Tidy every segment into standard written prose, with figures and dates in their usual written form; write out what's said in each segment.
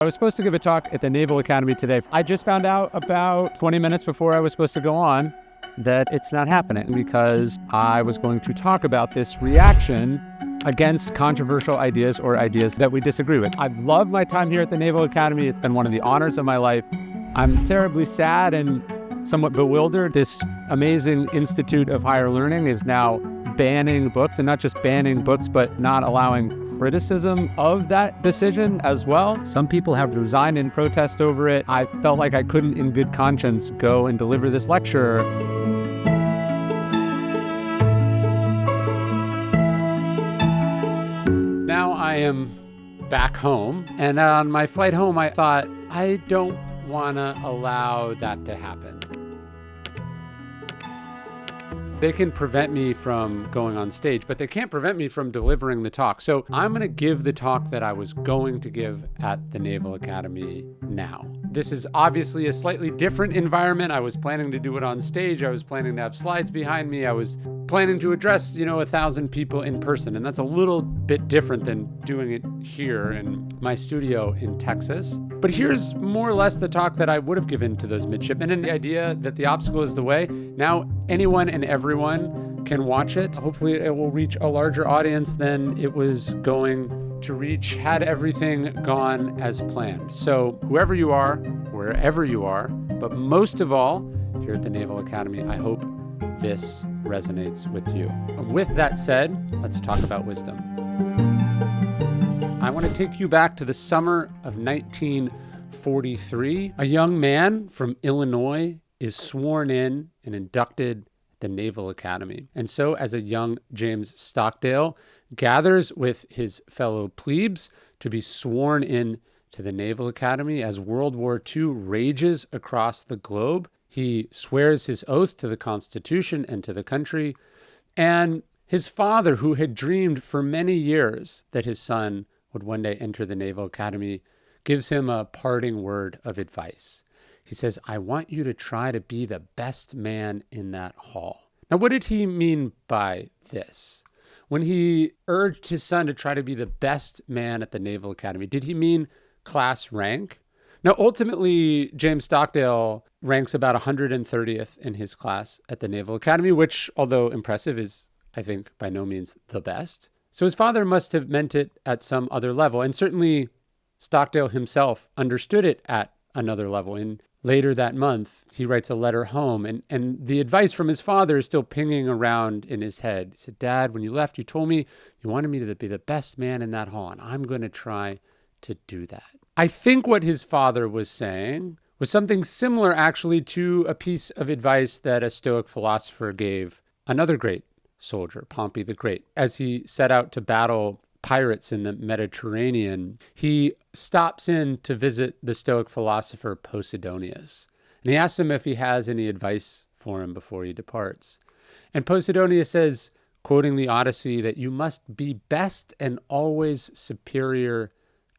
I was supposed to give a talk at the Naval Academy today. I just found out about 20 minutes before I was supposed to go on that it's not happening because I was going to talk about this reaction against controversial ideas or ideas that we disagree with. I've loved my time here at the Naval Academy. It's been one of the honors of my life. I'm terribly sad and somewhat bewildered. This amazing institute of higher learning is now banning books, and not just banning books, but not allowing criticism of that decision as well. Some people have resigned in protest over it. I felt like I couldn't in good conscience go and deliver this lecture. Now I am back home, and on my flight home, I thought, I don't want to allow that to happen. They can prevent me from going on stage, but they can't prevent me from delivering the talk. So I'm going to give the talk that I was going to give at the Naval Academy now. This is obviously a slightly different environment. I was planning to do it on stage. I was planning to have slides behind me. I was planning to address, 1,000 people in person. And that's a little bit different than doing it here in my studio in Texas. But here's more or less the talk that I would have given to those midshipmen. And the idea that the obstacle is the way. Now anyone and everyone can watch it. Hopefully it will reach a larger audience than it was going to reach had everything gone as planned. So whoever you are, wherever you are, but most of all, if you're at the Naval Academy, I hope this resonates with you. With that said, let's talk about wisdom. I want to take you back to the summer of 1943. A young man from Illinois is sworn in and inducted at the Naval Academy. And so as a young James Stockdale gathers with his fellow plebes to be sworn in to the Naval Academy as World War II rages across the globe, he swears his oath to the Constitution and to the country. And his father, who had dreamed for many years that his son would one day enter the Naval Academy, gives him a parting word of advice. He says, I want you to try to be the best man in that hall. Now, what did he mean by this? When he urged his son to try to be the best man at the Naval Academy, did he mean class rank? Now, ultimately, James Stockdale ranks about 130th in his class at the Naval Academy, which, although impressive, is, I think, by no means the best. So his father must have meant it at some other level. And certainly Stockdale himself understood it at another level. And later that month, he writes a letter home. And the advice from his father is still pinging around in his head. He said, Dad, when you left, you told me you wanted me to be the best man in that hall. And I'm going to try to do that. I think what his father was saying was something similar actually to a piece of advice that a Stoic philosopher gave another great soldier, Pompey the Great. As he set out to battle pirates in the Mediterranean, he stops in to visit the Stoic philosopher Posidonius. And he asks him if he has any advice for him before he departs. And Posidonius says, quoting the Odyssey, that you must be best and always superior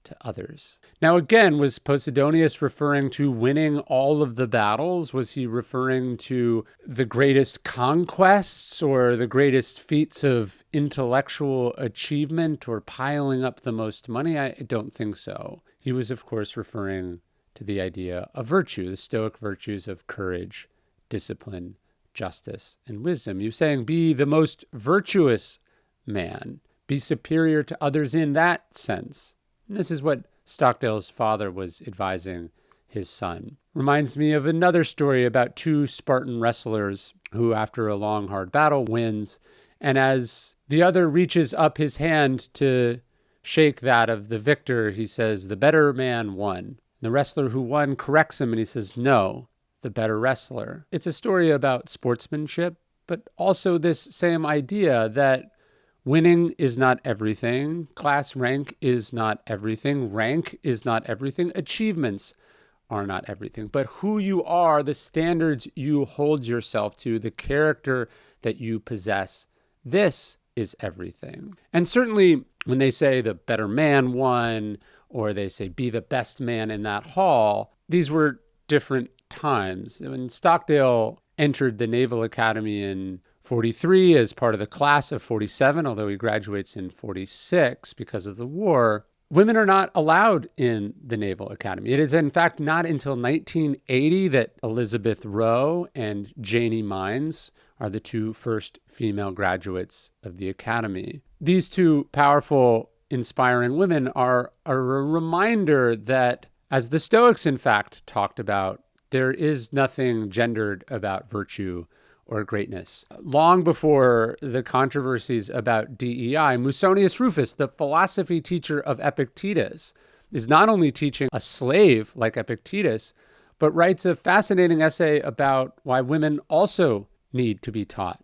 to others. Now, again, was Posidonius referring to winning all of the battles? Was he referring to the greatest conquests or the greatest feats of intellectual achievement or piling up the most money? I don't think so. He was, of course, referring to the idea of virtue, the Stoic virtues of courage, discipline, justice, and wisdom. He was saying, be the most virtuous man, be superior to others in that sense. And this is what Stockdale's father was advising his son. Reminds me of another story about two Spartan wrestlers who, after a long, hard battle, wins. And as the other reaches up his hand to shake that of the victor, he says, the better man won. The wrestler who won corrects him and he says, no, the better wrestler. It's a story about sportsmanship, but also this same idea that winning is not everything. Class rank is not everything. Rank is not everything. Achievements are not everything. But who you are, the standards you hold yourself to, the character that you possess, this is everything. And certainly when they say the better man won, or they say be the best man in that hall, these were different times. When Stockdale entered the Naval Academy in 43 as part of the class of 47, although he graduates in 46 because of the war, women are not allowed in the Naval Academy. It is, in fact, not until 1980 that Elizabeth Rowe and Janie Mines are the two first female graduates of the Academy. These two powerful, inspiring women are a reminder that, as the Stoics, in fact, talked about, there is nothing gendered about virtue or greatness. Long before the controversies about DEI, Musonius Rufus, the philosophy teacher of Epictetus, is not only teaching a slave like Epictetus, but writes a fascinating essay about why women also need to be taught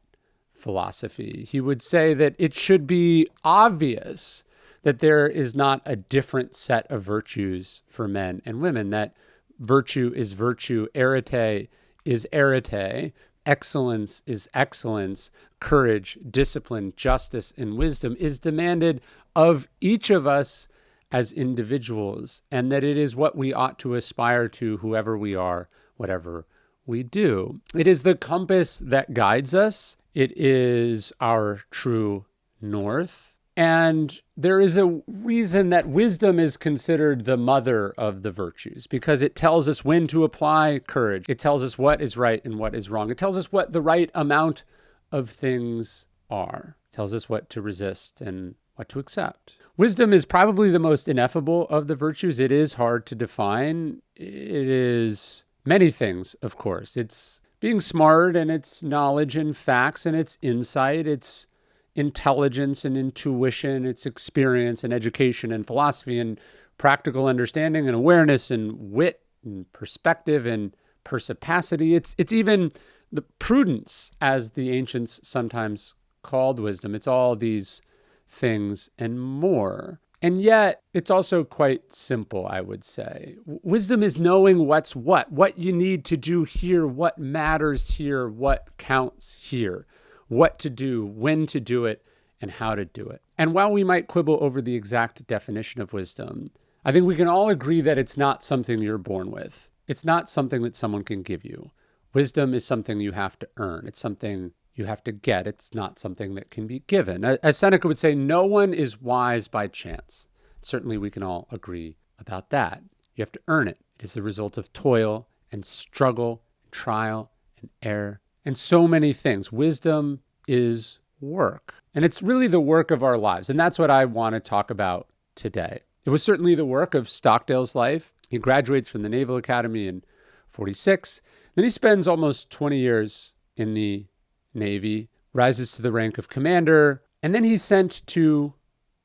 philosophy. He would say that it should be obvious that there is not a different set of virtues for men and women, that virtue is virtue, arete is arete, excellence is excellence, courage, discipline, justice, and wisdom is demanded of each of us as individuals, and that it is what we ought to aspire to, whoever we are, whatever we do. It is the compass that guides us. It is our true north. And there is a reason that wisdom is considered the mother of the virtues, because it tells us when to apply courage. It tells us what is right and what is wrong. It tells us what the right amount of things are. It tells us what to resist and what to accept. Wisdom is probably the most ineffable of the virtues. It is hard to define. It is many things, of course. It's being smart, and it's knowledge and facts, and it's insight. It's intelligence and intuition, it's experience and education and philosophy and practical understanding and awareness and wit and perspective and perspicacity. It's even the prudence, as the ancients sometimes called wisdom. It's all these things and more. And yet, it's also quite simple, I would say. Wisdom is knowing what's what you need to do here, what matters here, what counts here, what to do, when to do it, and how to do it. And while we might quibble over the exact definition of wisdom, I think we can all agree that it's not something you're born with. It's not something that someone can give you. Wisdom is something you have to earn. It's something you have to get. It's not something that can be given. As Seneca would say, no one is wise by chance. Certainly we can all agree about that. You have to earn it. It is the result of toil and struggle, and trial and error, and so many things. Wisdom is work. And it's really the work of our lives. And that's what I want to talk about today. It was certainly the work of Stockdale's life. He graduates from the Naval Academy in 46. Then he spends almost 20 years in the Navy, rises to the rank of commander, and then he's sent to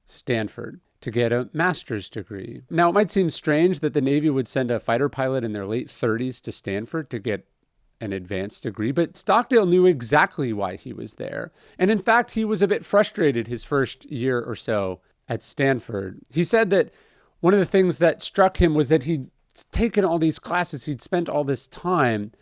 Stanford to get a master's degree. Now, it might seem strange that the Navy would send a fighter pilot in their late 30s to Stanford to get an advanced degree, but Stockdale knew exactly why he was there. And in fact, he was a bit frustrated his first year or so at Stanford. He said that one of the things that struck him was that he'd taken all these classes, he'd spent all this time,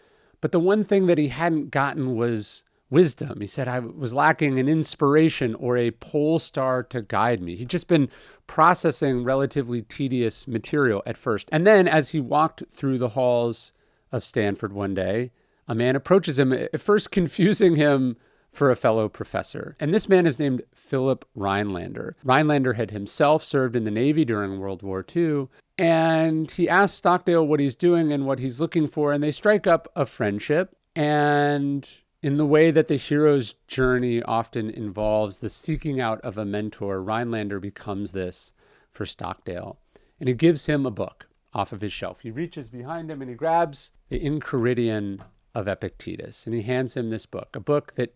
but the one thing that he hadn't gotten was wisdom. He said, I was lacking an inspiration or a pole star to guide me. He'd just been processing relatively tedious material at first. And then as he walked through the halls of Stanford one day, a man approaches him, at first confusing him for a fellow professor. And this man is named Philip Rhinelander. Rhinelander had himself served in the Navy during World War II, and he asks Stockdale what he's doing and what he's looking for, and they strike up a friendship. And in the way that the hero's journey often involves the seeking out of a mentor, Rhinelander becomes this for Stockdale. And he gives him a book off of his shelf. He reaches behind him and he grabs the Enchiridion of Epictetus, and he hands him this book, a book that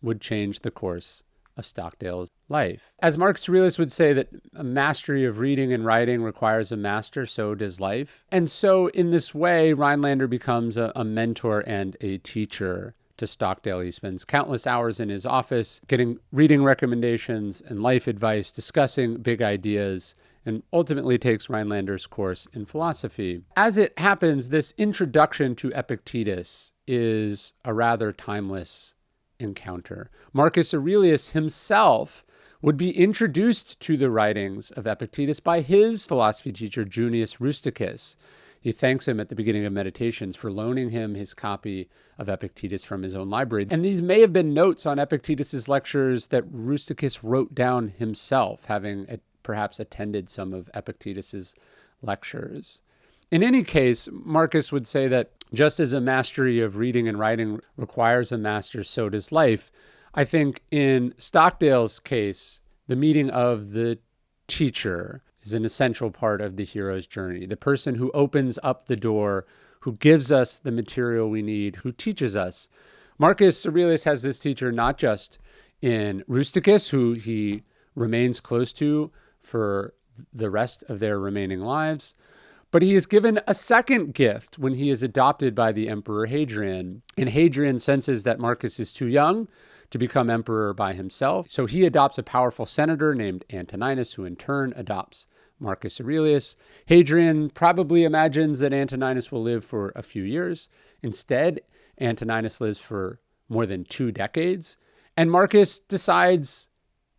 would change the course of Stockdale's life. As Marcus Aurelius would say that a mastery of reading and writing requires a master, so does life. And so in this way, Rhinelander becomes a mentor and a teacher to Stockdale. He spends countless hours in his office getting reading recommendations and life advice, discussing big ideas, and ultimately takes Rhinelander's course in philosophy. As it happens, this introduction to Epictetus is a rather timeless encounter. Marcus Aurelius himself would be introduced to the writings of Epictetus by his philosophy teacher, Junius Rusticus. He thanks him at the beginning of Meditations for loaning him his copy of Epictetus from his own library. And these may have been notes on Epictetus's lectures that Rusticus wrote down himself, having perhaps attended some of Epictetus's lectures. In any case, Marcus would say that just as a mastery of reading and writing requires a master, so does life. I think in Stockdale's case, the meeting of the teacher is an essential part of the hero's journey. The person who opens up the door, who gives us the material we need, who teaches us. Marcus Aurelius has this teacher not just in Rusticus, who he remains close to for the rest of their remaining lives, but he is given a second gift when he is adopted by the Emperor Hadrian. And Hadrian senses that Marcus is too young to become emperor by himself. So he adopts a powerful senator named Antoninus, who in turn adopts Marcus Aurelius. Hadrian probably imagines that Antoninus will live for a few years. Instead, Antoninus lives for more than 2 decades. And Marcus decides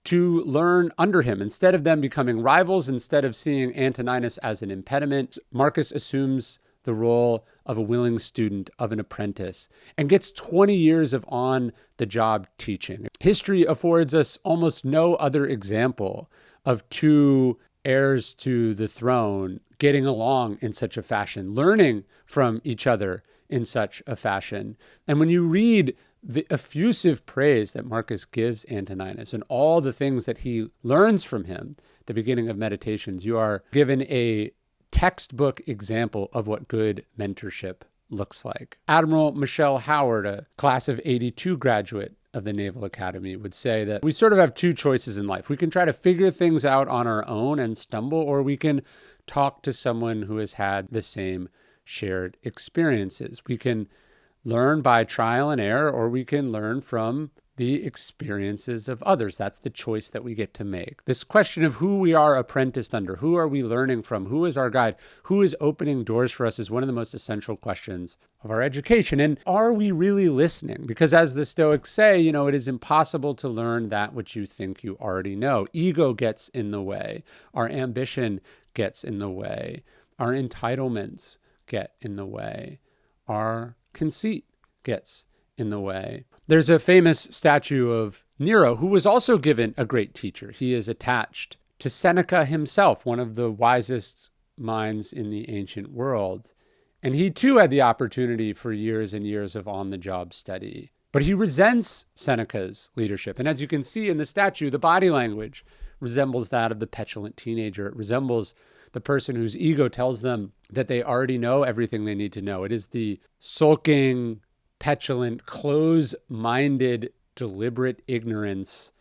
to learn under him. Instead of them becoming rivals, instead of seeing Antoninus as an impediment, Marcus assumes the role of a willing student, of an apprentice, and gets 20 years of on-the-job teaching. History affords us almost no other example of 2 heirs to the throne getting along in such a fashion, learning from each other in such a fashion. And when you read the effusive praise that Marcus gives Antoninus and all the things that he learns from him at the beginning of Meditations, you are given a textbook example of what good mentorship looks like. Admiral Michelle Howard, a class of 82 graduate of the Naval Academy, would say that we sort of have 2 choices in life. We can try to figure things out on our own and stumble, or we can talk to someone who has had the same shared experiences. We can learn by trial and error, or we can learn from the experiences of others. That's the choice that we get to make. This question of who we are apprenticed under, who are we learning from, who is our guide, who is opening doors for us, is one of the most essential questions of our education. And are we really listening? Because as the Stoics say, it is impossible to learn that which you think you already know. Ego gets in the way. Our ambition gets in the way. Our entitlements get in the way. Our conceit gets in the way. There's a famous statue of Nero, who was also given a great teacher. He is attached to Seneca himself, one of the wisest minds in the ancient world. And he too had the opportunity for years and years of on-the-job study. But he resents Seneca's leadership. And as you can see in the statue, the body language resembles that of the petulant teenager. It resembles the person whose ego tells them that they already know everything they need to know. It is the sulking, petulant, close-minded, deliberate ignorance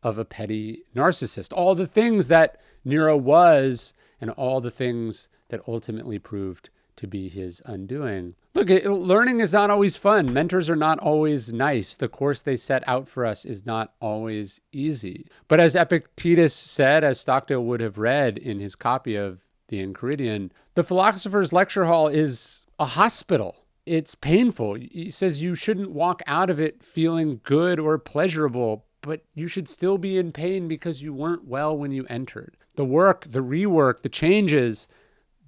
of a petty narcissist. All the things that Nero was and all the things that ultimately proved to be his undoing. Look, learning is not always fun. Mentors are not always nice. The course they set out for us is not always easy. But as Epictetus said, as Stockdale would have read in his copy of the Enchiridion, the philosopher's lecture hall is a hospital. It's painful. He says you shouldn't walk out of it feeling good or pleasurable, but you should still be in pain because you weren't well when you entered. The work, the rework, the changes,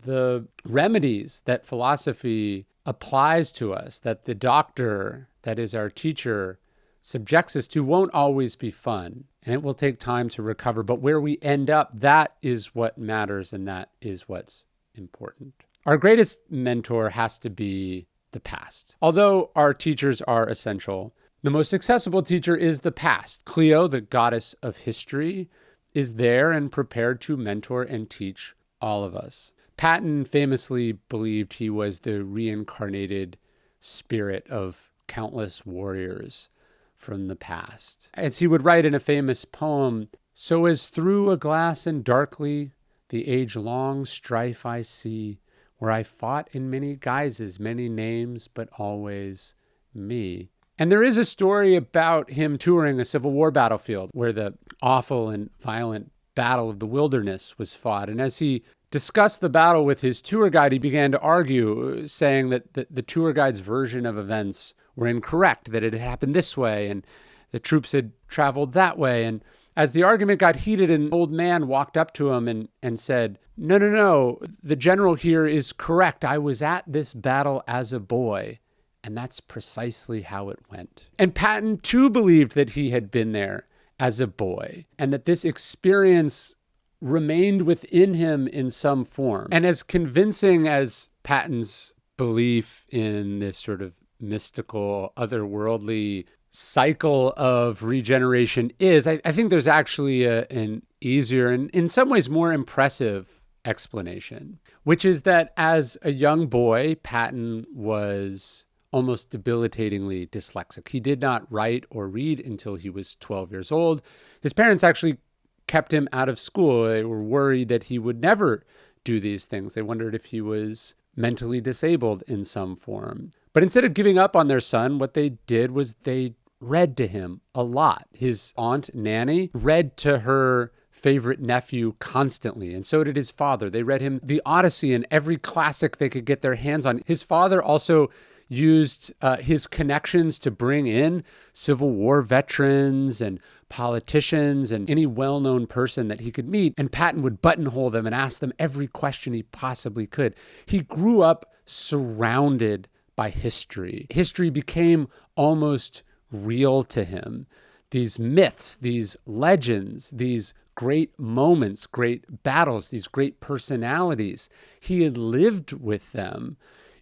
the remedies that philosophy applies to us, that the doctor, that is our teacher, subjects us to, won't always be fun. And it will take time to recover. But where we end up, that is what matters, and that is what's important. Our greatest mentor has to be the past. Although our teachers are essential, the most accessible teacher is the past. Clio, the goddess of history, is there and prepared to mentor and teach all of us. Patton famously believed he was the reincarnated spirit of countless warriors from the past. As he would write in a famous poem, "So as through a glass and darkly the age-long strife I see, where I fought in many guises, many names, but always me." And there is a story about him touring a Civil War battlefield where the awful and violent Battle of the Wilderness was fought. And as he discussed the battle with his tour guide, he began to argue, saying that the tour guide's version of events were incorrect, that it had happened this way and the troops had traveled that way. And as the argument got heated, an old man walked up to him and said, No, the general here is correct. I was at this battle as a boy, and that's precisely how it went. And Patton too believed that he had been there as a boy, and that this experience remained within him in some form. And as convincing as Patton's belief in this sort of mystical, otherworldly cycle of regeneration is, I think there's actually an easier and in some ways more impressive explanation, which is that as a young boy, Patton was almost debilitatingly dyslexic. He did not write or read until he was 12 years old. His parents actually kept him out of school. They were worried that he would never do these things. They wondered if he was mentally disabled in some form. But instead of giving up on their son, what they did was they read to him a lot. His aunt, Nanny, read to her favorite nephew constantly, and so did his father. They read him the Odyssey and every classic they could get their hands on. His father also used his connections to bring in Civil War veterans and politicians and any well-known person that he could meet, and Patton would buttonhole them and ask them every question he possibly could. He grew up surrounded by history. History became almost real to him. These myths, these legends, these great moments, great battles, these great personalities, he had lived with them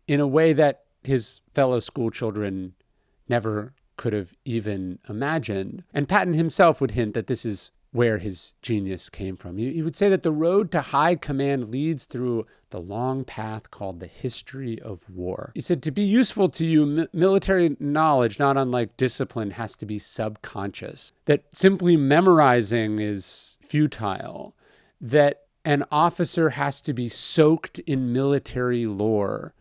in a way that his fellow school children never could have even imagined. And Patton himself would hint that this is where his genius came from. He would say that the road to high command leads through the long path called the history of war. He said, to be useful to you, military knowledge, not unlike discipline, has to be subconscious. That simply memorizing is futile. That an officer has to be soaked in military lore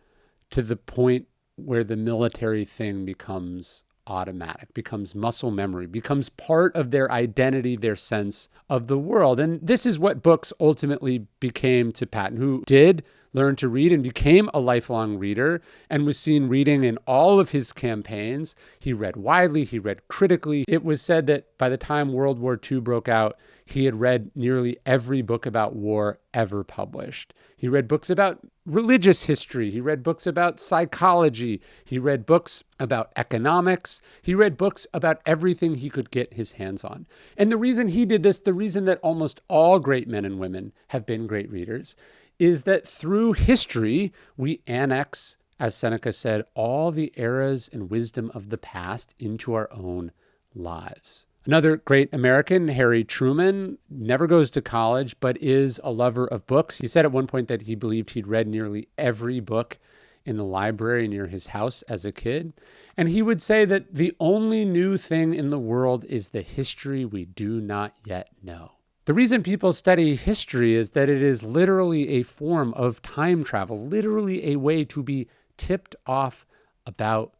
to the point where the military thing becomes automatic, becomes muscle memory, becomes part of their identity, their sense of the world. And this is what books ultimately became to Patton, who did learn to read and became a lifelong reader and was seen reading in all of his campaigns. He read widely, he read critically. It was said that by the time World War II broke out, he had read nearly every book about war ever published. He read books about religious history. He read books about psychology. He read books about economics. He read books about everything he could get his hands on. And the reason he did this, the reason that almost all great men and women have been great readers, is that through history, we annex, as Seneca said, all the eras and wisdom of the past into our own lives. Another great American, Harry Truman, never goes to college, but is a lover of books. He said at one point that he believed he'd read nearly every book in the library near his house as a kid. And he would say that the only new thing in the world is the history we do not yet know. The reason people study history is that it is literally a form of time travel, literally a way to be tipped off about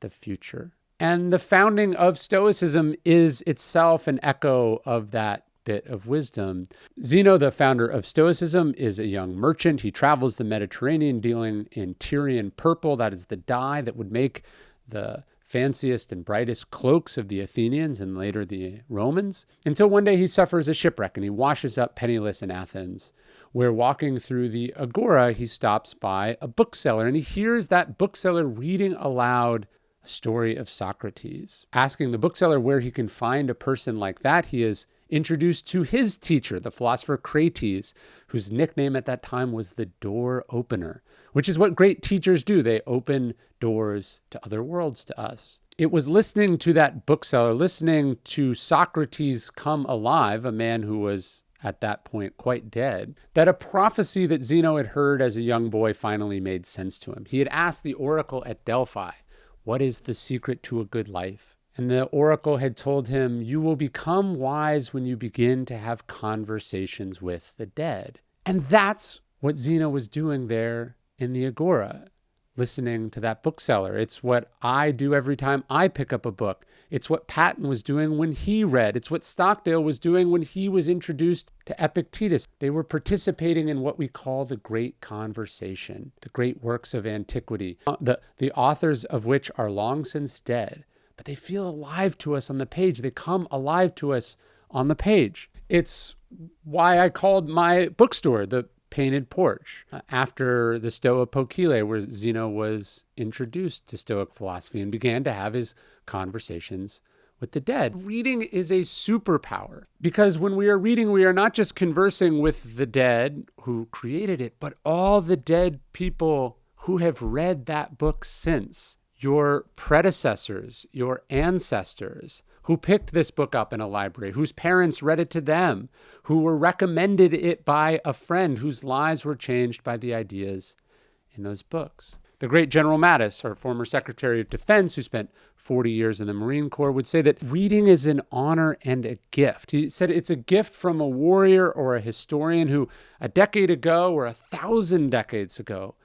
the future. And the founding of Stoicism is itself an echo of that bit of wisdom. Zeno, the founder of Stoicism, is a young merchant. He travels the Mediterranean dealing in Tyrian purple. That is the dye that would make the fanciest and brightest cloaks of the Athenians and later the Romans, until one day he suffers a shipwreck and he washes up penniless in Athens, where walking through the agora, he stops by a bookseller and he hears that bookseller reading aloud a story of Socrates. Asking the bookseller where he can find a person like that, he is introduced to his teacher, the philosopher Crates, whose nickname at that time was the door opener, which is what great teachers do. They open doors to other worlds to us. It was listening to that bookseller, listening to Socrates come alive, a man who was at that point quite dead, that a prophecy that Zeno had heard as a young boy finally made sense to him. He had asked the oracle at Delphi, "What is the secret to a good life?" And the oracle had told him, "You will become wise when you begin to have conversations with the dead." And that's what Zeno was doing there in the agora, listening to that bookseller. It's what I do every time I pick up a book. It's what Patton was doing when he read. It's what Stockdale was doing when he was introduced to Epictetus. They were participating in what we call the great conversation, the great works of antiquity, the authors of which are long since dead, but they feel alive to us on the page. They come alive to us on the page. It's why I called my bookstore the Painted Porch, after the Stoa Poikile, where Zeno was introduced to Stoic philosophy and began to have his conversations with the dead. Reading is a superpower because when we are reading, we are not just conversing with the dead who created it, but all the dead people who have read that book since. Your predecessors, your ancestors, who picked this book up in a library, whose parents read it to them, who were recommended it by a friend, whose lives were changed by the ideas in those books. The great General Mattis, our former Secretary of Defense, who spent 40 years in the Marine Corps, would say that reading is an honor and a gift. He said it's a gift from a warrior or a historian who a decade ago or 1,000 decades ago,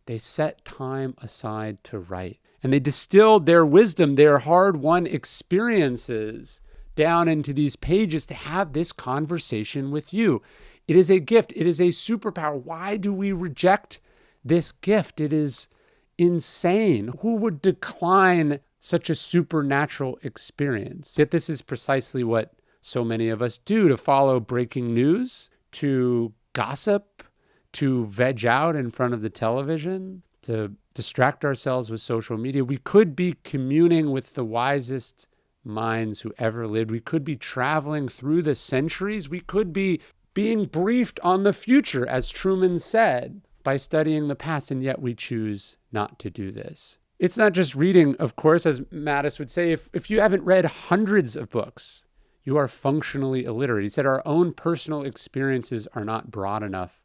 they set time aside to write. And they distilled their wisdom, their hard-won experiences down into these pages to have this conversation with you. It is a gift. It is a superpower. Why do we reject this gift? It is insane. Who would decline such a supernatural experience? Yet this is precisely what so many of us do, to follow breaking news, to gossip, to veg out in front of the television, to distract ourselves with social media. We could be communing with the wisest minds who ever lived. We could be traveling through the centuries. We could be being briefed on the future, as Truman said, by studying the past, and yet we choose not to do this. It's not just reading, of course, as Mattis would say. If you haven't read hundreds of books, you are functionally illiterate. He said our own personal experiences are not broad enough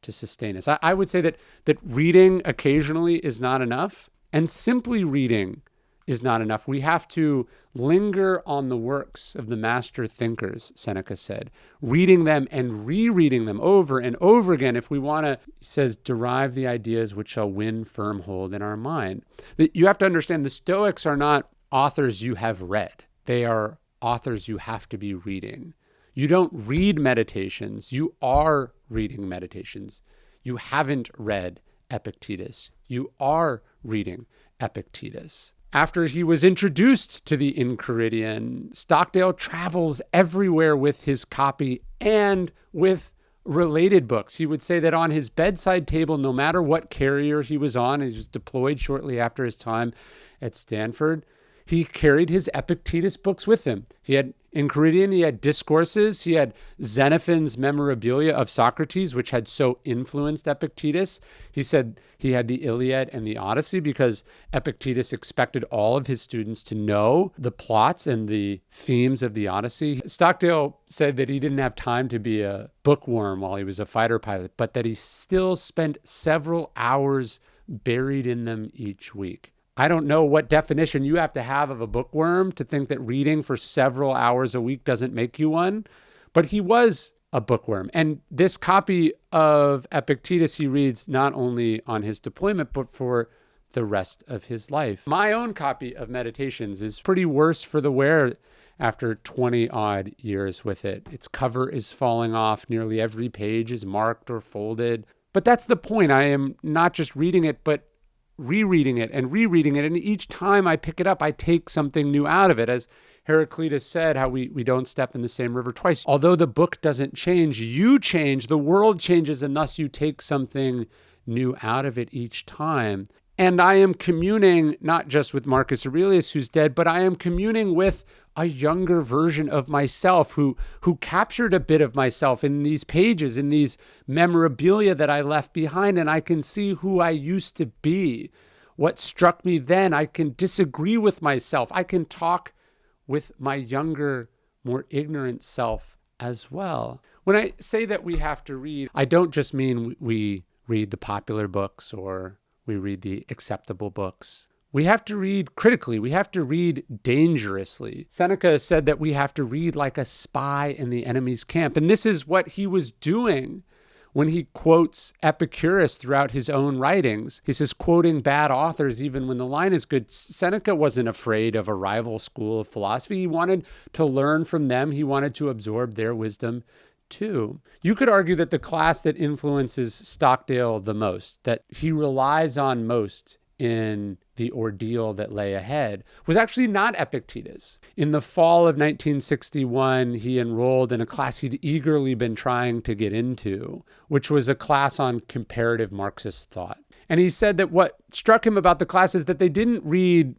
to sustain us. I would say that reading occasionally is not enough, and simply reading is not enough. We have to linger on the works of the master thinkers, Seneca said, reading them and rereading them over and over again if we want to, he says, derive the ideas which shall win firm hold in our mind. You have to understand the Stoics are not authors you have read. They are authors you have to be reading. You don't read Meditations. You are reading Meditations. You haven't read Epictetus. You are reading Epictetus. After he was introduced to the Enchiridion, Stockdale travels everywhere with his copy and with related books. He would say that on his bedside table, no matter what carrier he was on, he was deployed shortly after his time at Stanford, he carried his Epictetus books with him. He had Enchiridion, he had Discourses, he had Xenophon's Memorabilia of Socrates, which had so influenced Epictetus. He said he had the Iliad and the Odyssey because Epictetus expected all of his students to know the plots and the themes of the Odyssey. Stockdale said that he didn't have time to be a bookworm while he was a fighter pilot, but that he still spent several hours buried in them each week. I don't know what definition you have to have of a bookworm to think that reading for several hours a week doesn't make you one, but he was a bookworm. And this copy of Epictetus he reads not only on his deployment, but for the rest of his life. My own copy of Meditations is pretty worse for the wear after 20 odd years with it. Its cover is falling off. Nearly every page is marked or folded. But that's the point. I am not just reading it, but rereading it and rereading it. And each time I pick it up, I take something new out of it. As Heraclitus said, how we don't step in the same river twice. Although the book doesn't change, you change, the world changes, and thus you take something new out of it each time. And I am communing not just with Marcus Aurelius, who's dead, but I am communing with a younger version of myself who captured a bit of myself in these pages, in these memorabilia that I left behind, and I can see who I used to be. What struck me then, I can disagree with myself. I can talk with my younger, more ignorant self as well. When I say that we have to read, I don't just mean we read the popular books or we read the acceptable books. We have to read critically. We have to read dangerously. Seneca said that we have to read like a spy in the enemy's camp. And this is what he was doing when he quotes Epicurus throughout his own writings. He says, quoting bad authors even when the line is good. Seneca wasn't afraid of a rival school of philosophy. He wanted to learn from them. He wanted to absorb their wisdom too. You could argue that the class that influences Stockdale the most, that he relies on most in the ordeal that lay ahead, was actually not Epictetus. In the fall of 1961, he enrolled in a class he'd eagerly been trying to get into, which was a class on comparative Marxist thought. And he said that what struck him about the class is that they didn't read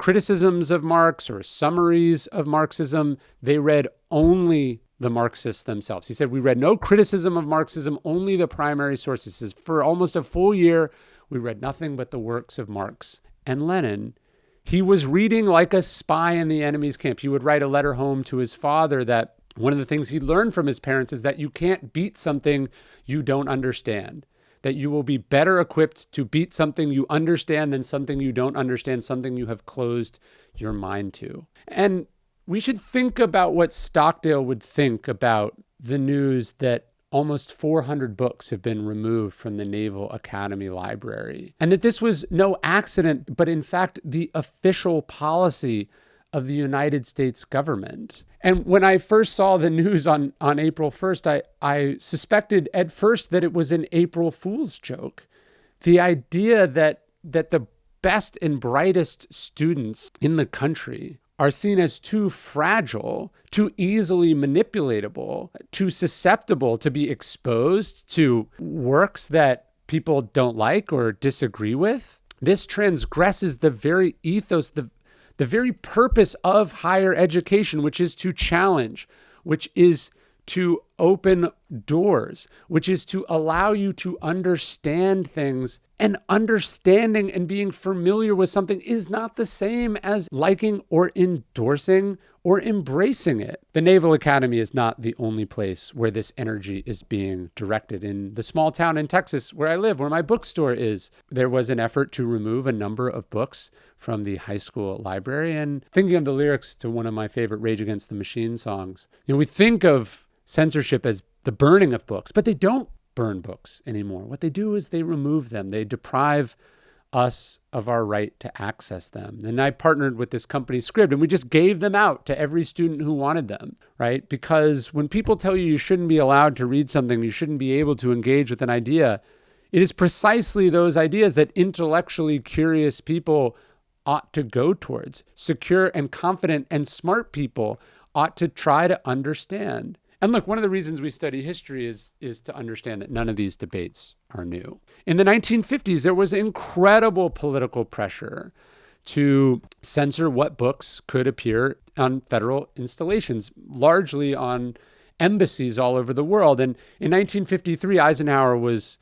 criticisms of Marx or summaries of Marxism. They read only the Marxists themselves. He said, we read no criticism of Marxism, only the primary sources. He says, for almost a full year, we read nothing but the works of Marx and Lenin. He was reading like a spy in the enemy's camp. He would write a letter home to his father that one of the things he learned from his parents is that you can't beat something you don't understand, that you will be better equipped to beat something you understand than something you don't understand, something you have closed your mind to. And we should think about what Stockdale would think about the news that almost 400 books have been removed from the Naval Academy library, and that this was no accident, but in fact, the official policy of the United States government. And when I first saw the news on April 1st, I suspected at first that it was an April Fool's joke. The idea that the best and brightest students in the country are seen as too fragile, too easily manipulatable, too susceptible to be exposed to works that people don't like or disagree with. This transgresses the very ethos, the very purpose of higher education, which is to challenge, which is to open doors, which is to allow you to understand things. And understanding and being familiar with something is not the same as liking or endorsing or embracing it. The Naval Academy is not the only place where this energy is being directed. In the small town in Texas where I live, where my bookstore is, there was an effort to remove a number of books from the high school library. And thinking of the lyrics to one of my favorite Rage Against the Machine songs, we think of censorship as the burning of books, but they don't burn books anymore. What they do is they remove them. They deprive us of our right to access them. And I partnered with this company, Scribd, and we just gave them out to every student who wanted them, right? Because when people tell you shouldn't be allowed to read something, you shouldn't be able to engage with an idea, it is precisely those ideas that intellectually curious people ought to go towards. Secure and confident and smart people ought to try to understand. And look, one of the reasons we study history is to understand that none of these debates are new. In the 1950s, there was incredible political pressure to censor what books could appear on federal installations, largely on embassies all over the world. And in 1953, Eisenhower was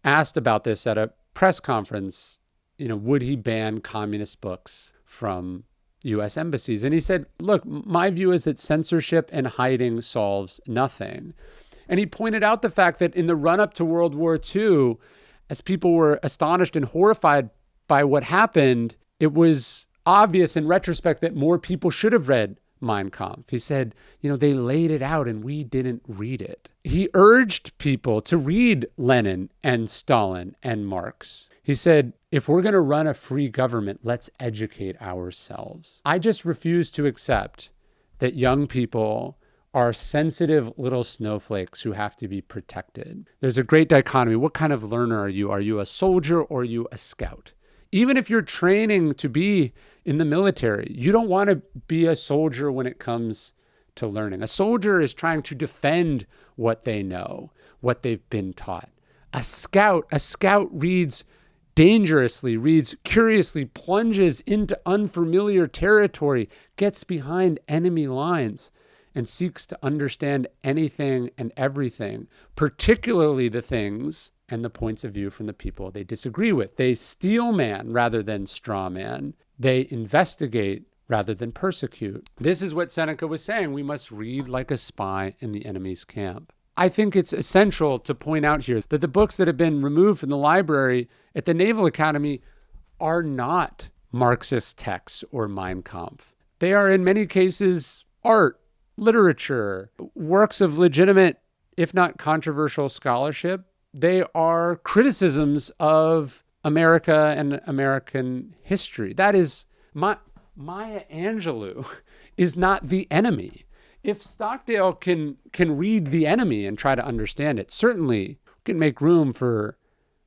asked about this at a press conference, would he ban communist books from U.S. embassies? And he said, look, my view is that censorship and hiding solves nothing. And he pointed out the fact that in the run-up to World War II, as people were astonished and horrified by what happened, it was obvious in retrospect that more people should have read Mein Kampf. He said, they laid it out and we didn't read it. He urged people to read Lenin and Stalin and Marx. He said, if we're going to run a free government, let's educate ourselves. I just refuse to accept that young people are sensitive little snowflakes who have to be protected. There's a great dichotomy. What kind of learner are you? Are you a soldier or are you a scout? Even if you're training to be in the military, you don't want to be a soldier when it comes to learning. A soldier is trying to defend what they know, what they've been taught. A scout reads dangerously, reads curiously, plunges into unfamiliar territory, gets behind enemy lines, and seeks to understand anything and everything, particularly the things and the points of view from the people they disagree with. They steel man rather than straw man. They investigate rather than persecute. This is what Seneca was saying. We must read like a spy in the enemy's camp. I think it's essential to point out here that the books that have been removed from the library at the Naval Academy are not Marxist texts or Mein Kampf. They are in many cases art, literature, works of legitimate, if not controversial scholarship. They are criticisms of America and American history. That is, Maya Angelou is not the enemy. If Stockdale can read The Enemy and try to understand it, certainly can make room for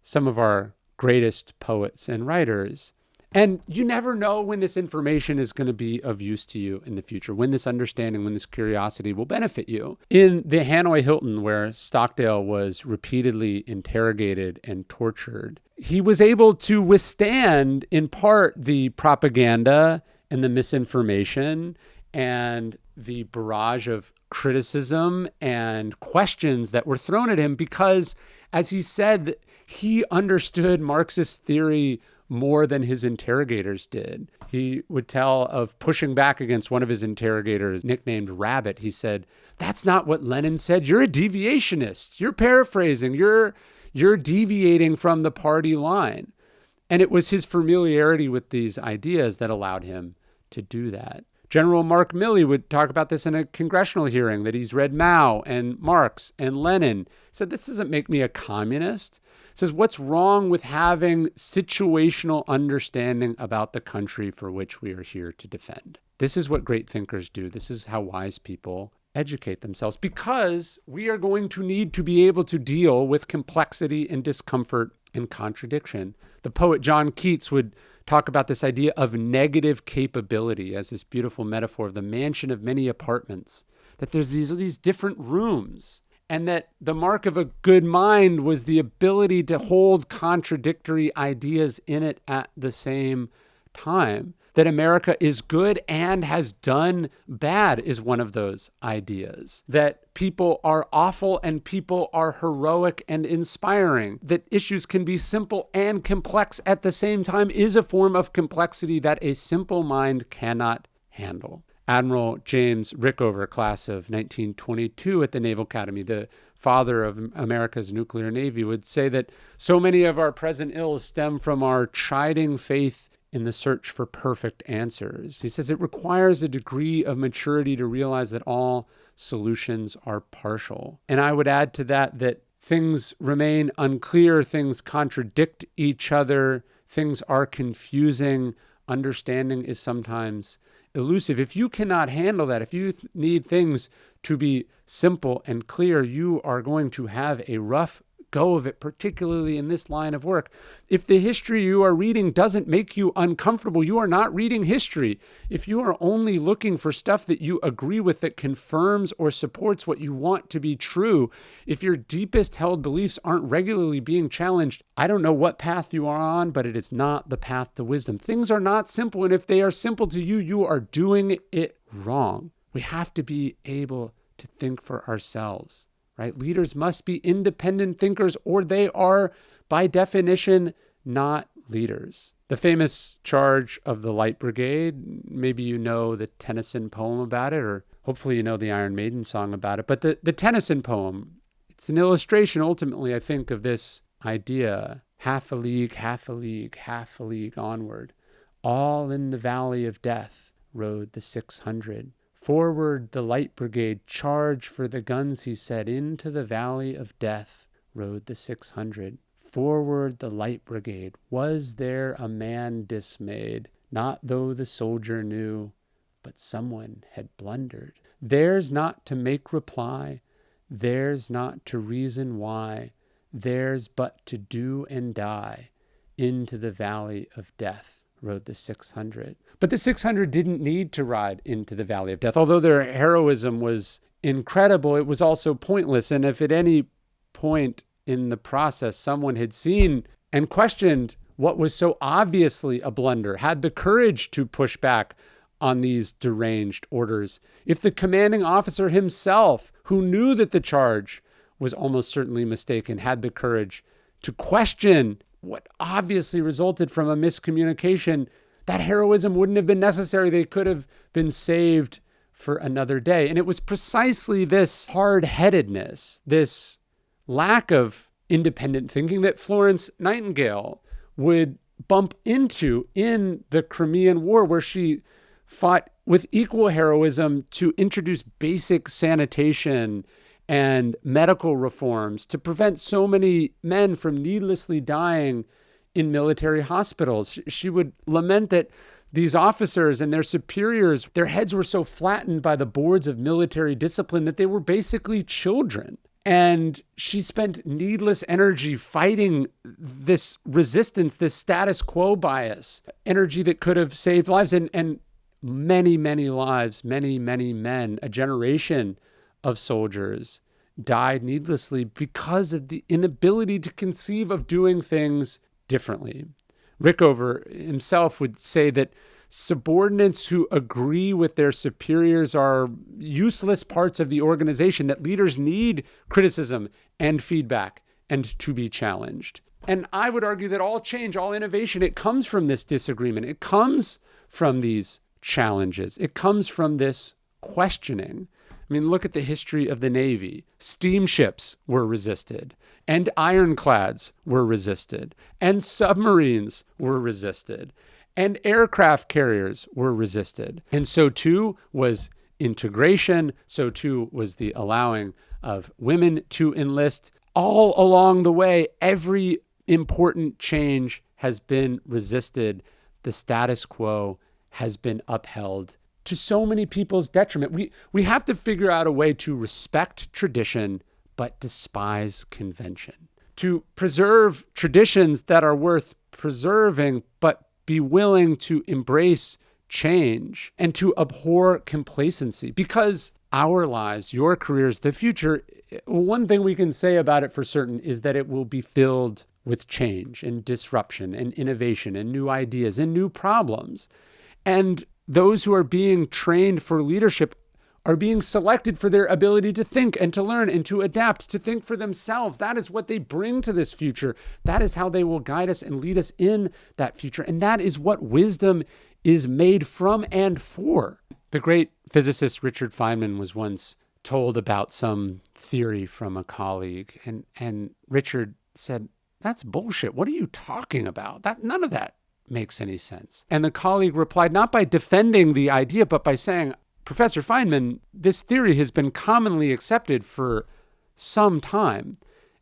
some of our greatest poets and writers. And you never know when this information is going to be of use to you in the future, when this understanding, when this curiosity will benefit you. In the Hanoi Hilton, where Stockdale was repeatedly interrogated and tortured, he was able to withstand, in part, the propaganda and the misinformation and the barrage of criticism and questions that were thrown at him because, as he said, he understood Marxist theory more than his interrogators did. He would tell of pushing back against one of his interrogators, nicknamed Rabbit. He said, "That's not what Lenin said. You're a deviationist. You're paraphrasing. You're deviating from the party line." And it was his familiarity with these ideas that allowed him to do that. General Mark Milley would talk about this in a congressional hearing, that he's read Mao and Marx and Lenin. He said, "This doesn't make me a communist." He says, "What's wrong with having situational understanding about the country for which we are here to defend?" This is what great thinkers do. This is how wise people educate themselves, because we are going to need to be able to deal with complexity and discomfort and contradiction. The poet John Keats would talk about this idea of negative capability as this beautiful metaphor of the mansion of many apartments, that there's these different rooms, and that the mark of a good mind was the ability to hold contradictory ideas in it at the same time. That America is good and has done bad is one of those ideas. That people are awful and people are heroic and inspiring. That issues can be simple and complex at the same time is a form of complexity that a simple mind cannot handle. Admiral James Rickover, class of 1922 at the Naval Academy, the father of America's nuclear navy, would say that so many of our present ills stem from our chiding faith in the search for perfect answers. He says it requires a degree of maturity to realize that all solutions are partial. And I would add to that things remain unclear, things contradict each other, things are confusing, understanding is sometimes elusive. If you cannot handle that, if you need things to be simple and clear, you are going to have a rough go of it, particularly in this line of work. If the history you are reading doesn't make you uncomfortable, you are not reading history. If you are only looking for stuff that you agree with that confirms or supports what you want to be true, if your deepest held beliefs aren't regularly being challenged, I don't know what path you are on, but it is not the path to wisdom. Things are not simple, and if they are simple to you, you are doing it wrong. We have to be able to think for ourselves. Right? Leaders must be independent thinkers, or they are, by definition, not leaders. The famous charge of the Light Brigade, maybe you know the Tennyson poem about it, or hopefully you know the Iron Maiden song about it. But the Tennyson poem, it's an illustration, ultimately, I think, of this idea. Half a league, half a league, half a league onward. All in the valley of death rode the 600. Forward the Light Brigade, charge for the guns, he said. Into the valley of death rode the 600. Forward the Light Brigade. Was there a man dismayed? Not though the soldier knew, but someone had blundered. Theirs not to make reply, theirs not to reason why, theirs but to do and die. Into the valley of death rode the 600. But the 600 didn't need to ride into the valley of death. Although their heroism was incredible, it was also pointless. And if at any point in the process someone had seen and questioned what was so obviously a blunder, had the courage to push back on these deranged orders, if the commanding officer himself, who knew that the charge was almost certainly mistaken, had the courage to question what obviously resulted from a miscommunication, that heroism wouldn't have been necessary. They could have been saved for another day. And it was precisely this hard-headedness, this lack of independent thinking that Florence Nightingale would bump into in the Crimean War, where she fought with equal heroism to introduce basic sanitation and medical reforms to prevent so many men from needlessly dying in military hospitals. She would lament that these officers and their superiors, their heads were so flattened by the boards of military discipline that they were basically children. And she spent needless energy fighting this resistance, this status quo bias, energy that could have saved lives. And many, many lives, many, many men, a generation of soldiers died needlessly because of the inability to conceive of doing things differently. Rickover himself would say that subordinates who agree with their superiors are useless parts of the organization, that leaders need criticism and feedback and to be challenged. And I would argue that all change, all innovation, it comes from this disagreement. It comes from these challenges. It comes from this questioning. I mean, look at the history of the Navy. Steamships were resisted, and ironclads were resisted, and submarines were resisted, and aircraft carriers were resisted. And so too was integration. So too was the allowing of women to enlist. All along the way, every important change has been resisted. The status quo has been upheld to so many people's detriment. We have to figure out a way to respect tradition, but despise convention. To preserve traditions that are worth preserving, but be willing to embrace change, and to abhor complacency. Because our lives, your careers, the future, one thing we can say about it for certain is that it will be filled with change and disruption and innovation and new ideas and new problems. And those who are being trained for leadership are being selected for their ability to think and to learn and to adapt, to think for themselves. That is what they bring to this future. That is how they will guide us and lead us in that future. And that is what wisdom is made from and for. The great physicist Richard Feynman was once told about some theory from a colleague, and Richard said, "That's bullshit. What are you talking about? None of that makes any sense." And the colleague replied, not by defending the idea, but by saying, "Professor Feynman, this theory has been commonly accepted for some time."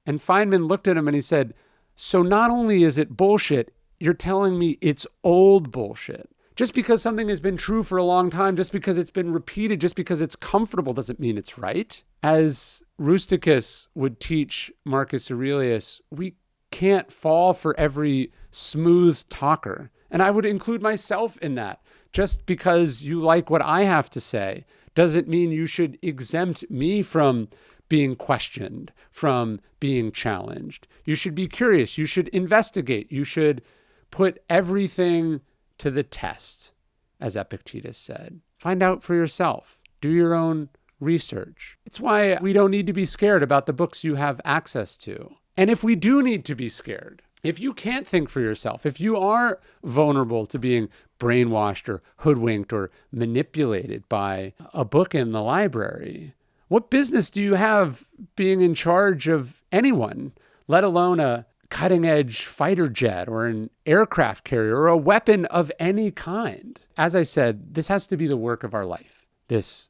And Feynman looked at him and he said, "So not only is it bullshit, you're telling me it's old bullshit. Just because something has been true for a long time, just because it's been repeated, just because it's comfortable, doesn't mean it's right." As Rusticus would teach Marcus Aurelius, we can't fall for every smooth talker. And I would include myself in that. Just because you like what I have to say doesn't mean you should exempt me from being questioned, from being challenged. You should be curious. You should investigate. You should put everything to the test, as Epictetus said. Find out for yourself. Do your own research. It's why we don't need to be scared about the books you have access to. And if we do need to be scared, if you can't think for yourself, if you are vulnerable to being brainwashed or hoodwinked or manipulated by a book in the library, what business do you have being in charge of anyone, let alone a cutting-edge fighter jet or an aircraft carrier or a weapon of any kind? As I said, this has to be the work of our life, this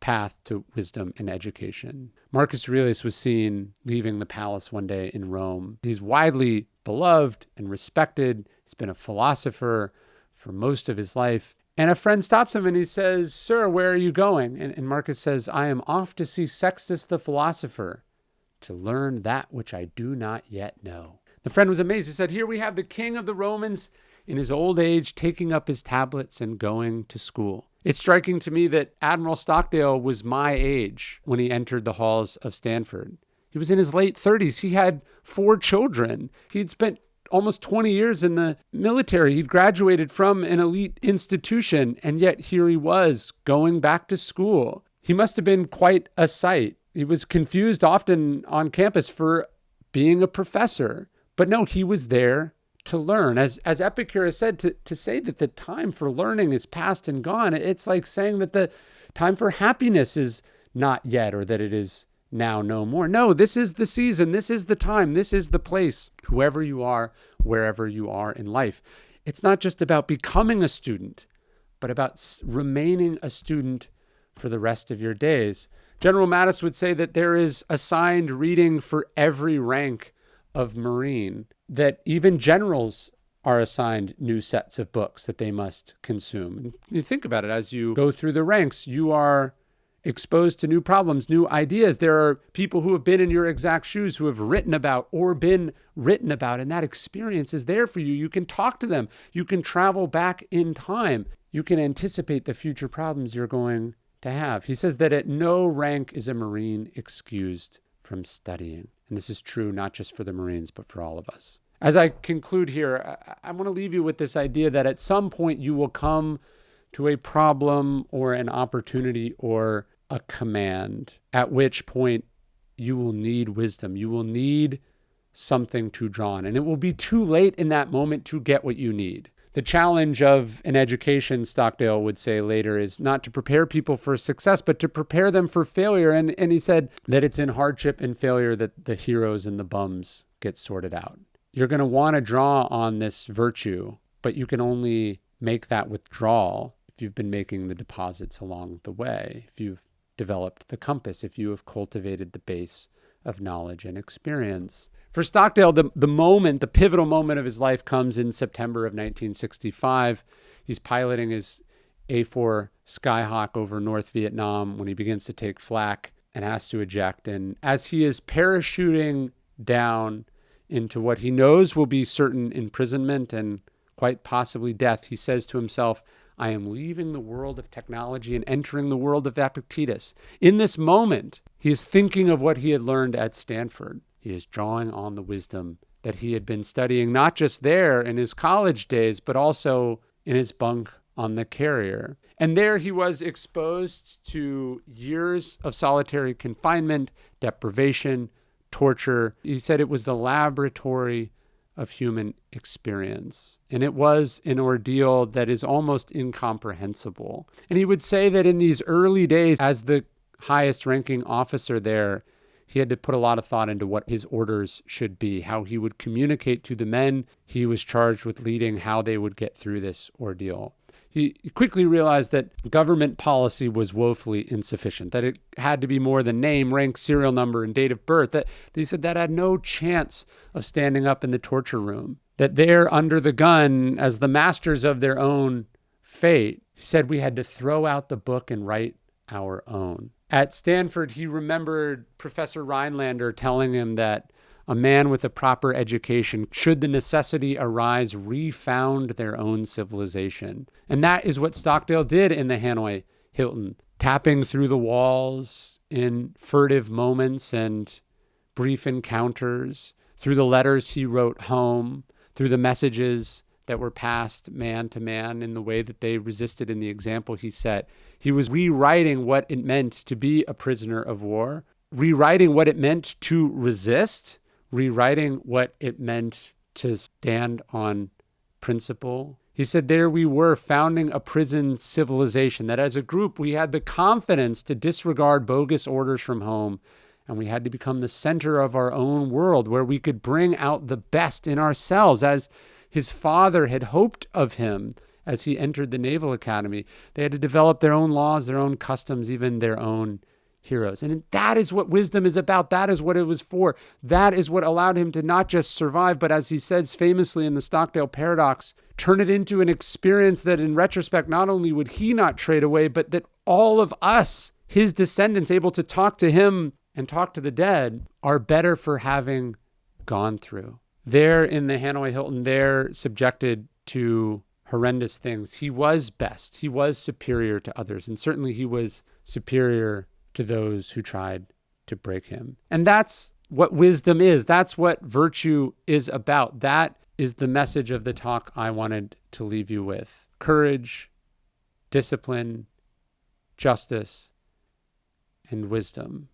path to wisdom and education. Marcus Aurelius was seen leaving the palace one day in Rome. He's widely beloved and respected. He's been a philosopher for most of his life. And a friend stops him and he says, "Sir, where are you going?" And Marcus says, "I am off to see Sextus the philosopher, to learn that which I do not yet know." The friend was amazed. He said, "Here we have the king of the Romans in his old age taking up his tablets and going to school." It's striking to me that Admiral Stockdale was my age when he entered the halls of Stanford. He was in his late 30s. He had 4 children. He'd spent almost 20 years in the military. He'd graduated from an elite institution, and yet here he was going back to school. He must have been quite a sight. He was confused often on campus for being a professor. But no, he was there to learn. As Epictetus said, to say that the time for learning is past and gone, it's like saying that the time for happiness is not yet, or that it is now no more. No, this is the season. This is the time. This is the place. Whoever you are, wherever you are in life. It's not just about becoming a student, but about remaining a student for the rest of your days. General Mattis would say that there is assigned reading for every rank of Marine, that even generals are assigned new sets of books that they must consume. And you think about it, as you go through the ranks, you are exposed to new problems, new ideas. There are people who have been in your exact shoes, who have written about or been written about, and that experience is there for you. You can talk to them. You can travel back in time. You can anticipate the future problems you're going to have. He says that at no rank is a Marine excused from studying. And this is true not just for the Marines, but for all of us. As I conclude here, I want to leave you with this idea that at some point you will come to a problem or an opportunity or a command, at which point you will need wisdom. You will need something to draw on, and it will be too late in that moment to get what you need. The challenge of an education, Stockdale would say later, is not to prepare people for success, but to prepare them for failure. And he said that it's in hardship and failure that the heroes and the bums get sorted out. You're going to want to draw on this virtue, but you can only make that withdrawal if you've been making the deposits along the way, if you've developed the compass, if you have cultivated the base of knowledge and experience. For Stockdale, the pivotal moment of his life comes in September of 1965. He's piloting his A-4 Skyhawk over North Vietnam when he begins to take flak and has to eject. And as he is parachuting down into what he knows will be certain imprisonment and quite possibly death, he says to himself, I am leaving the world of technology and entering the world of Epictetus. In this moment, he is thinking of what he had learned at Stanford. He is drawing on the wisdom that he had been studying, not just there in his college days, but also in his bunk on the carrier. And there he was exposed to years of solitary confinement, deprivation, torture. He said it was the laboratory of human experience. And it was an ordeal that is almost incomprehensible. And he would say that in these early days, as the highest ranking officer there, he had to put a lot of thought into what his orders should be, how he would communicate to the men he was charged with leading, how they would get through this ordeal. He quickly realized that government policy was woefully insufficient, that it had to be more than name, rank, serial number, and date of birth, that he said that had no chance of standing up in the torture room, that they're under the gun as the masters of their own fate. He said we had to throw out the book and write our own. At Stanford, he remembered Professor Rhinelander telling him that a man with a proper education, should the necessity arise, refound their own civilization. And that is what Stockdale did in the Hanoi Hilton, tapping through the walls in furtive moments and brief encounters, through the letters he wrote home, through the messages that were passed man to man in the way that they resisted in the example he set. He was rewriting what it meant to be a prisoner of war, rewriting what it meant to resist, rewriting what it meant to stand on principle. He said there we were founding a prison civilization, that as a group we had the confidence to disregard bogus orders from home, and we had to become the center of our own world where we could bring out the best in ourselves, as his father had hoped of him as he entered the Naval Academy. They had to develop their own laws, their own customs, even their own heroes. And that is what wisdom is about. That is what it was for. That is what allowed him to not just survive, but as he says famously in the Stockdale Paradox, turn it into an experience that in retrospect, not only would he not trade away, but that all of us, his descendants, able to talk to him and talk to the dead, are better for having gone through. There in the Hanoi Hilton, they're subjected to horrendous things. He was best. He was superior to others. And certainly he was superior to those who tried to break him. And that's what wisdom is. That's what virtue is about. That is the message of the talk I wanted to leave you with. Courage, discipline, justice, and wisdom.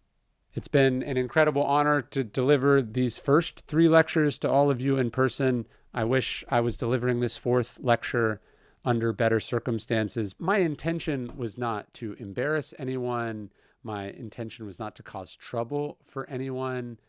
It's been an incredible honor to deliver these first 3 lectures to all of you in person. I wish I was delivering this 4th lecture under better circumstances. My intention was not to embarrass anyone. My intention was not to cause trouble for anyone.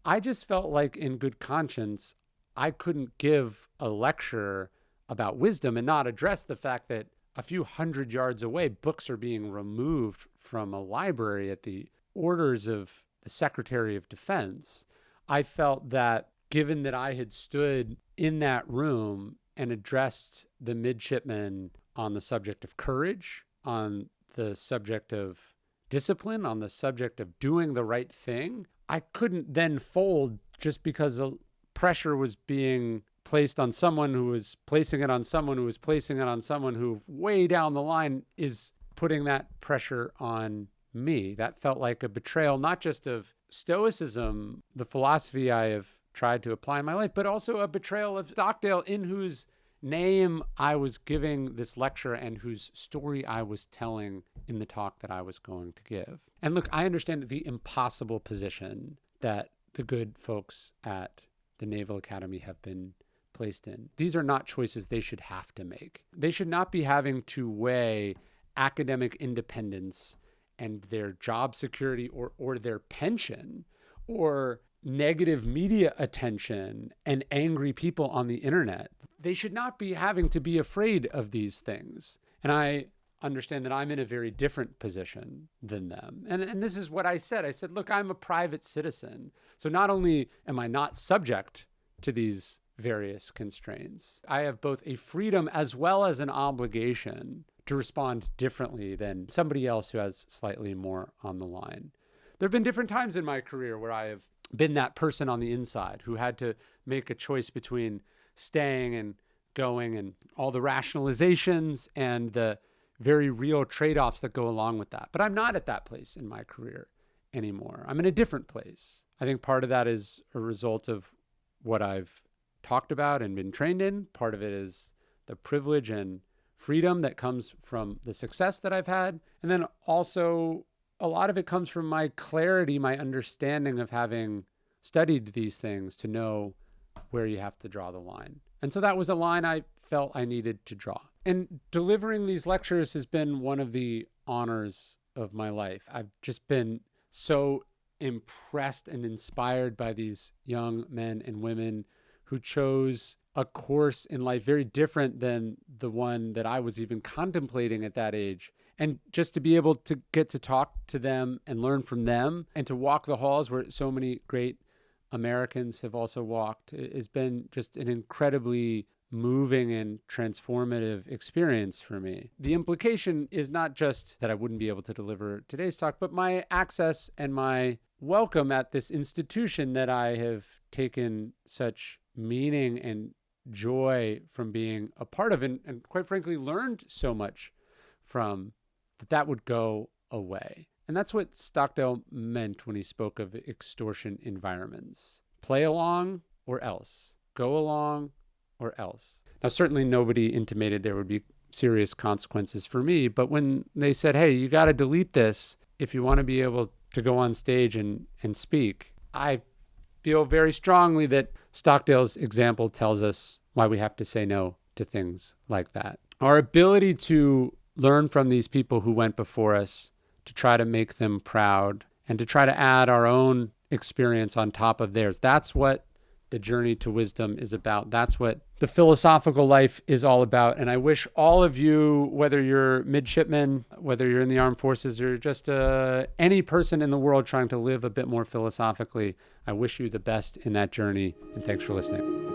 I just felt like in good conscience, I couldn't give a lecture about wisdom and not address the fact that a few hundred yards away, books are being removed from a library at the orders of the Secretary of Defense. I felt that given that I had stood in that room and addressed the midshipmen on the subject of courage, on the subject of discipline, on the subject of doing the right thing, I couldn't then fold just because the pressure was being placed on someone who was placing it on someone who was placing it on someone who way down the line is putting that pressure on me. That felt like a betrayal, not just of Stoicism, the philosophy I have tried to apply in my life, but also a betrayal of Stockdale, in whose name I was giving this lecture and whose story I was telling in the talk that I was going to give. And look, I understand the impossible position that the good folks at the Naval Academy have been placed in. These are not choices they should have to make. They should not be having to weigh academic independence and their job security or their pension or negative media attention and angry people on the internet. They should not be having to be afraid of these things. And I understand that I'm in a very different position than them. And this is what I said. I said, look, I'm a private citizen. So not only am I not subject to these various constraints, I have both a freedom as well as an obligation to respond differently than somebody else who has slightly more on the line. There have been different times in my career where I have been that person on the inside who had to make a choice between staying and going and all the rationalizations and the very real trade-offs that go along with that. But I'm not at that place in my career anymore. I'm in a different place. I think part of that is a result of what I've talked about and been trained in. Part of it is the privilege and freedom that comes from the success that I've had. And then also a lot of it comes from my clarity, my understanding of having studied these things to know where you have to draw the line. And so that was a line I felt I needed to draw. And delivering these lectures has been one of the honors of my life. I've just been so impressed and inspired by these young men and women who chose a course in life very different than the one that I was even contemplating at that age. And just to be able to get to talk to them and learn from them and to walk the halls where so many great Americans have also walked has been just an incredibly moving and transformative experience for me. The implication is not just that I wouldn't be able to deliver today's talk, but my access and my welcome at this institution that I have taken such meaning and joy from being a part of and quite frankly learned so much from, that would go away. And that's what Stockdale meant when he spoke of extortion environments. Play along or else. Go along or else. Now, certainly nobody intimated there would be serious consequences for me, but when they said, hey, you got to delete this if you want to be able to go on stage and speak, I feel very strongly that Stockdale's example tells us why we have to say no to things like that. Our ability to learn from these people who went before us, to try to make them proud, and to try to add our own experience on top of theirs. That's what the journey to wisdom is about. That's what the philosophical life is all about. And I wish all of you, whether you're midshipmen, whether you're in the armed forces, or just any person in the world trying to live a bit more philosophically, I wish you the best in that journey. And thanks for listening.